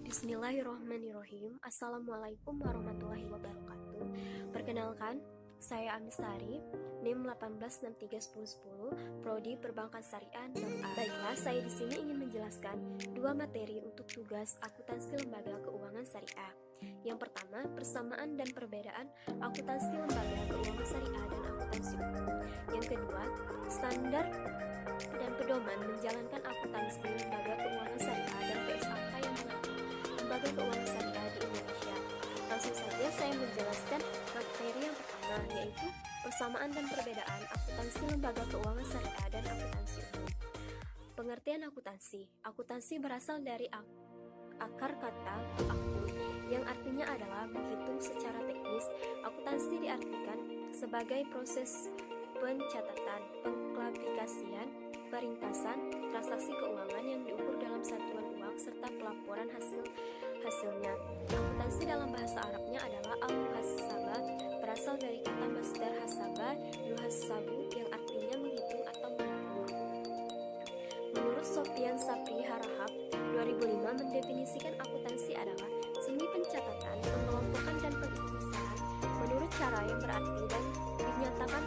Bismillahirrahmanirrahim. Assalamualaikum warahmatullahi wabarakatuh. Perkenalkan, saya Amistari, NIM 18631010, Prodi Perbankan Syariah 6A. Baiklah, saya di sini ingin menjelaskan dua materi untuk tugas akuntansi lembaga keuangan syariah. Yang pertama, persamaan dan perbedaan akuntansi lembaga keuangan syariah dan akuntansi umum. Yang kedua, standar dan pedoman menjalankan akuntansi lembaga keuangan syariah dan PSAK yang mengatur lembaga keuangan syariah di Indonesia. Langsung saja saya menjelaskan materi yang pertama, yaitu persamaan dan perbedaan akuntansi lembaga keuangan syariah dan akuntansi umum. Pengertian akuntansi. Akuntansi berasal dari akar kata akun, yang artinya adalah menghitung secara teknis. Akuntansi diartikan sebagai proses pencatatan, pengklasifikasian, peringkasan, transaksi keuangan yang diukur dalam satuan uang serta pelaporan hasilnya. Akuntansi dalam bahasa Arabnya adalah al-muhasabah, berasal dari kata masdar hasaba yuhasabu yang artinya menghitung atau mengukur. Menurut Sofyan Sapri Harahap 2005 mendefinisikan akuntansi adalah seni pencatatan, pengelompokan dan penghisaban menurut cara yang berarti dan dinyatakan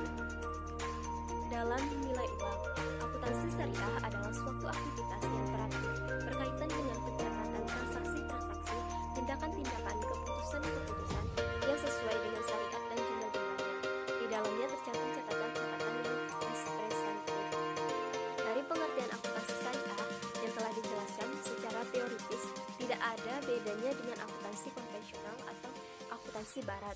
dalam nilai uang. Akuntansi syariah adalah suatu aktivitas yang berarti berkaitan dengan pencatatan transaksi-transaksi, tindakan-tindakan, keputusan-keputusan yang sesuai dengan syariat dan jumlah-jumlahnya. Di dalamnya tercantum catatan-catatan yang representatif. Dari pengertian akuntansi syariah yang telah dijelaskan secara teoritis, tidak ada bedanya dengan akuntansi konvensional atau akuntansi barat.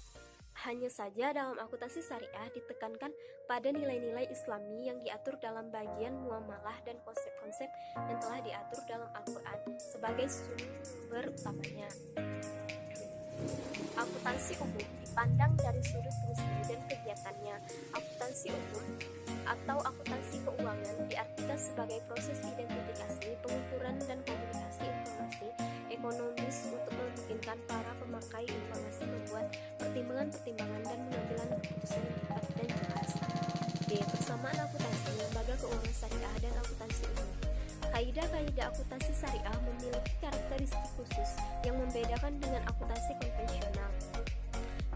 Hanya saja dalam akuntansi syariah ditekankan pada nilai-nilai Islami yang diatur dalam bagian muamalah dan konsep-konsep yang telah diatur dalam Al-Quran sebagai sumber utamanya. Akuntansi umum dipandang dari sudut fungsi dan kegiatannya. Akuntansi umum atau akuntansi keuangan diartikan sebagai proses identifikasi, pengukuran dan komunikasi informasi ekonomis untuk memungkinkan para pemakai informasi membuat pertimbangan-pertimbangan dan mengambil keputusan yang tepat dan jelas. D. Persamaan akuntansi lembaga keuangan syariah dan akuntansi umum. Kaidah-kaidah akuntansi syariah memiliki karakteristik khusus yang membedakan dengan akuntansi konvensional.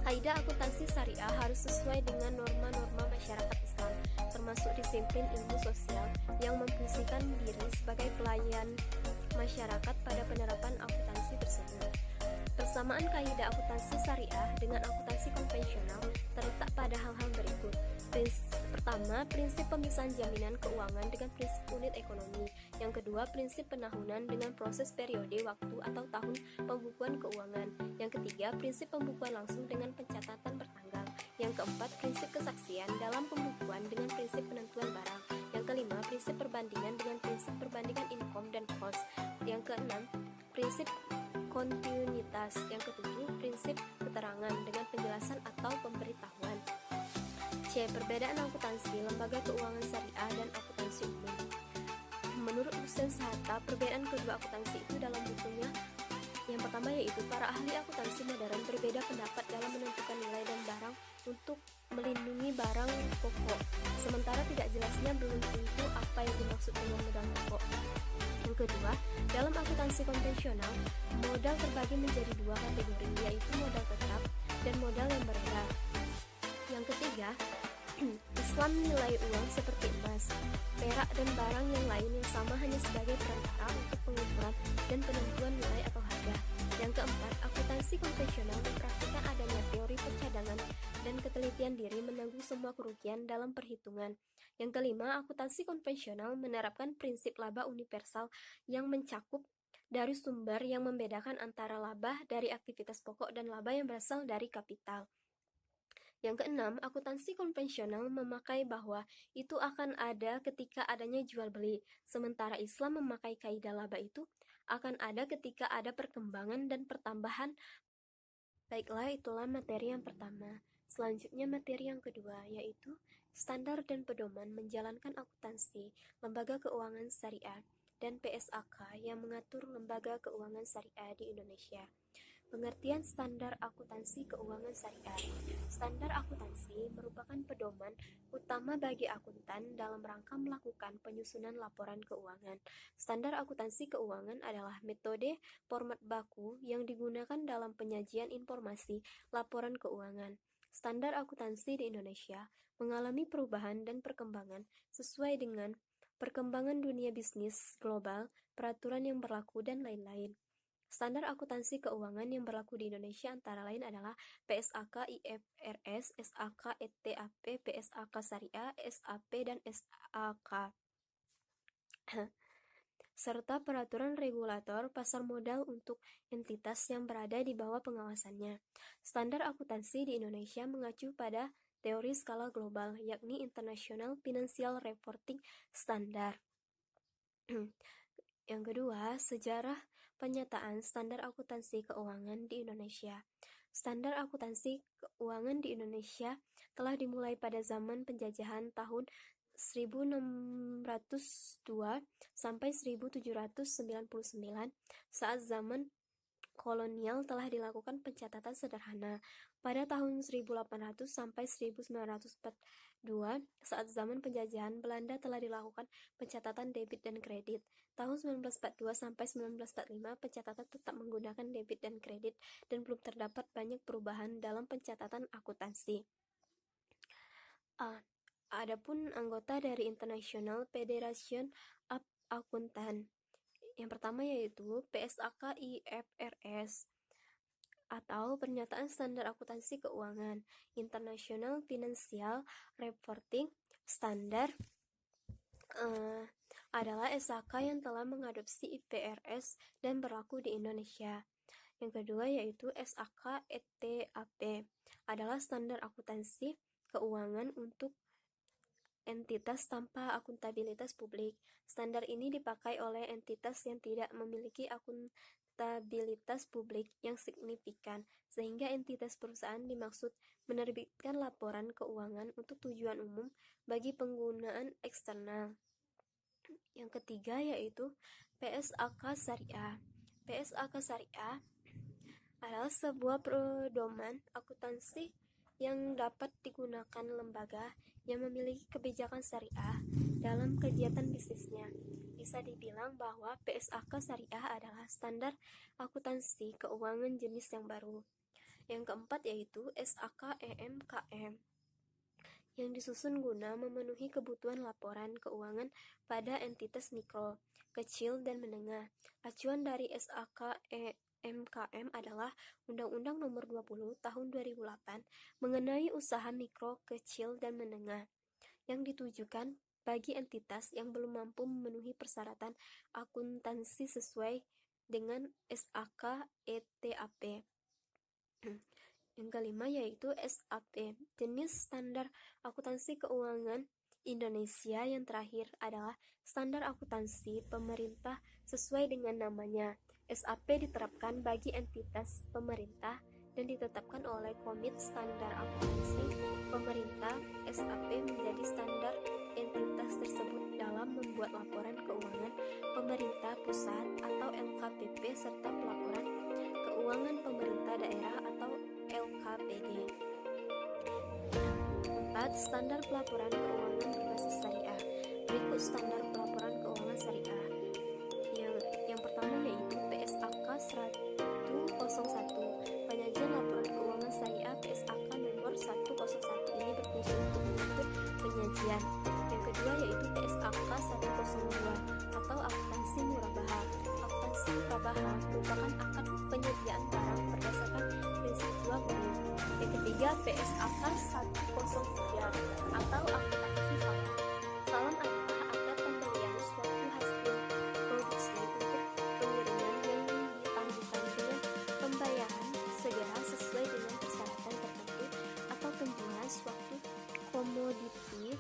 Kaidah akuntansi syariah harus sesuai dengan norma-norma masyarakat Islam, termasuk disiplin ilmu sosial yang memfungsikan diri sebagai pelayan masyarakat pada penerapan akuntansi tersebut. Persamaan kaidah akuntansi syariah dengan akuntansi konvensional terletak pada hal-hal berikut. Pertama, prinsip pemisahan jaminan keuangan dengan prinsip unit ekonomi. Yang kedua, prinsip penahunan dengan proses periode waktu atau tahun pembukuan keuangan. Yang ketiga, prinsip pembukuan langsung dengan pencatatan bertanggal. Yang keempat, prinsip kesaksian dalam pembukuan dengan prinsip penentuan barang. Yang kelima, prinsip perbandingan dengan prinsip perbandingan income dan cost. Yang keenam, prinsip kontinuitas. Yang ketujuh, prinsip keterangan dengan penjelasan atau pemberitahuan. C. Perbedaan akuntansi lembaga keuangan syariah dan akuntansi umum. Menurut Hussein Sahata, perbedaan kedua akuntansi itu dalam bukunya yang pertama yaitu para ahli akuntansi modern berbeda pendapat dalam menentukan nilai dan barang untuk melindungi barang pokok, sementara tidak jelasnya belum tentu apa yang dimaksud dengan modal pokok. Yang kedua, dalam akuntansi konvensional, modal terbagi menjadi dua kategori, yaitu modal tetap dan modal yang beredar. Yang ketiga, Islam nilai uang seperti emas, perak dan barang yang lain yang sama hanya sebagai perantara untuk pengukuran dan penentuan nilai atau harga. Yang keempat, akuntansi konvensional mempraktikkan adanya teori percadangan dan ketelitian diri menanggung semua kerugian dalam perhitungan. Yang kelima, akuntansi konvensional menerapkan prinsip laba universal yang mencakup dari sumber yang membedakan antara laba dari aktivitas pokok dan laba yang berasal dari kapital. Yang keenam, akuntansi konvensional memakai bahwa itu akan ada ketika adanya jual beli, sementara Islam memakai kaidah laba itu akan ada ketika ada perkembangan dan pertambahan. Baiklah, itulah materi yang pertama. Selanjutnya materi yang kedua, yaitu standar dan pedoman menjalankan akuntansi lembaga keuangan syariah dan PSAK yang mengatur lembaga keuangan syariah di Indonesia. Pengertian standar akuntansi keuangan syariah. Standar akuntansi merupakan pedoman utama bagi akuntan dalam rangka melakukan penyusunan laporan keuangan. Standar akuntansi keuangan adalah metode format baku yang digunakan dalam penyajian informasi laporan keuangan. Standar akuntansi di Indonesia mengalami perubahan dan perkembangan sesuai dengan perkembangan dunia bisnis global, peraturan yang berlaku, dan lain-lain. Standar akuntansi keuangan yang berlaku di Indonesia antara lain adalah PSAK IFRS, SAK ETAP, PSAK Syariah, SAP, dan SAK serta peraturan regulator pasar modal untuk entitas yang berada di bawah pengawasannya. Standar akuntansi di Indonesia mengacu pada teori skala global, yakni International Financial Reporting Standard. Yang kedua, sejarah penyataan standar akuntansi keuangan di Indonesia. Standar akuntansi keuangan di Indonesia telah dimulai pada zaman penjajahan tahun 1602 sampai 1799 saat zaman kolonial telah dilakukan pencatatan sederhana. Pada tahun 1800 sampai 1942 saat zaman penjajahan Belanda telah dilakukan pencatatan debit dan kredit. Tahun 1942 sampai 1945 pencatatan tetap menggunakan debit dan kredit dan belum terdapat banyak perubahan dalam pencatatan akuntansi. Adapun anggota dari International Federation of Accountant. Yang pertama yaitu PSAK IFRS atau Pernyataan Standar Akuntansi Keuangan, International Financial Reporting Standard adalah SAK yang telah mengadopsi IFRS dan berlaku di Indonesia. Yang kedua yaitu SAK ETAP adalah standar akuntansi keuangan untuk entitas tanpa akuntabilitas publik. Standar ini dipakai oleh entitas yang tidak memiliki akuntabilitas publik yang signifikan, sehingga entitas perusahaan dimaksud menerbitkan laporan keuangan untuk tujuan umum bagi penggunaan eksternal. Yang ketiga yaitu PSAK Syariah. PSAK Syariah adalah sebuah pedoman akuntansi yang dapat digunakan lembaga yang memiliki kebijakan syariah dalam kegiatan bisnisnya. Bisa dibilang bahwa PSAK Syariah adalah standar akuntansi keuangan jenis yang baru. Yang keempat yaitu SAK EMKM yang disusun guna memenuhi kebutuhan laporan keuangan pada entitas mikro, kecil, dan menengah. Acuan dari SAK MKM adalah Undang-Undang Nomor 20 Tahun 2008 mengenai usaha mikro, kecil, dan menengah yang ditujukan bagi entitas yang belum mampu memenuhi persyaratan akuntansi sesuai dengan SAK ETAP. Yang kelima yaitu SAP, jenis standar akuntansi keuangan Indonesia. Yang terakhir adalah standar akuntansi pemerintah sesuai dengan namanya. SAP diterapkan bagi entitas pemerintah dan ditetapkan oleh Komite Standar Akuntansi Pemerintah. SAP menjadi standar entitas tersebut dalam membuat laporan keuangan pemerintah pusat atau LKPP serta pelaporan keuangan pemerintah daerah atau LKPD. 4. Standar pelaporan keuangan berbasis syariah. Berikut standar pelaporan keuangan syariah. Yang pertama yaitu PSAK 101, penyajian laporan keuangan syariah PSAK nomor 101. Ini berfungsi untuk mengatur penyajian. Yang kedua yaitu PSAK 102 atau akuntansi murabahah. Akuntansi murabahah merupakan akad penyediaan barang berdasarkan prinsip jual beli. Yang ketiga PSAK 103 atau akuntansi salam. Salam adalah akad pembelian suatu hasil produksi untuk pengiriman yang ditangguhkan dengan pembayaran segera sesuai dengan persyaratan tertentu, atau penjualan suatu komoditi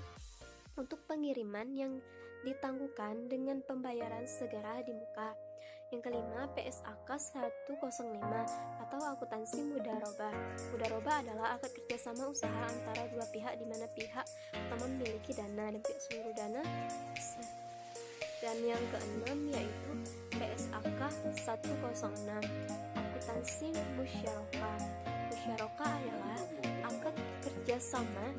untuk pengiriman yang ditangguhkan dengan pembayaran segera di muka. Yang kelima PSAK 105 atau akuntansi mudarobah. Mudarobah adalah akad kerjasama usaha antara dua pihak di mana pihak pertama memiliki dana dan pihak seluruh dana. Dan yang keenam yaitu PSAK 106 akuntansi musyarakah. Musyarakah adalah akad kerjasama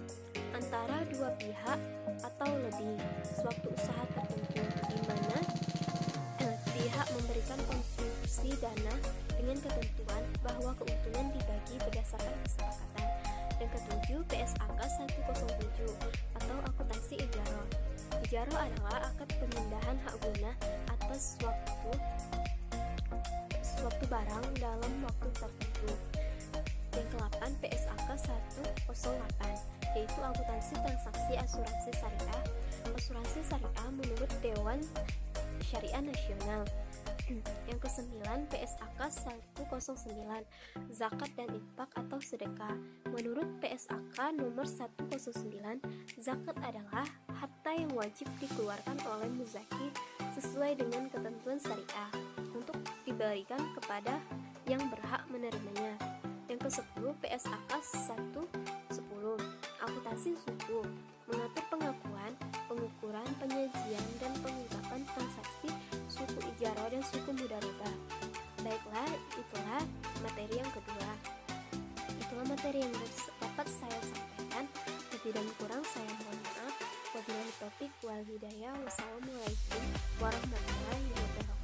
antara dua pihak atau lebih suatu usaha tertentu di mana pihak memberikan kontribusi dana dengan ketentuan bahwa keuntungan dibagi berdasarkan kesepakatan. Dan ketujuh, PSAK 107 atau akuntansi ijarah. Ijarah adalah akad pemindahan hak guna atas suatu barang dalam waktu tertentu. Yang ke-8, PSAK 108 yaitu akuntansi transaksi asuransi syariah. Asuransi syariah menurut Dewan Syariah Nasional. Yang ke-9, PSAK 109 zakat dan infak atau sedekah. Menurut PSAK nomor 109, zakat adalah harta yang wajib dikeluarkan oleh muzaki sesuai dengan ketentuan syariah untuk diberikan kepada yang berhak menerimanya. Yang ke-10, PSAK 110 akuntansi suku mengatur pengakuan, pengukuran, penyajian, dan pengungkapan transaksi suku ijarah dan suku mudharabah. Baiklah, itulah materi yang kedua. Itulah materi yang dapat saya sampaikan. Lebih dan kurang saya mohon maaf. Wabillahi taufiq wal hidayah. Wassalamualaikum warahmatullahi wabarakatuh.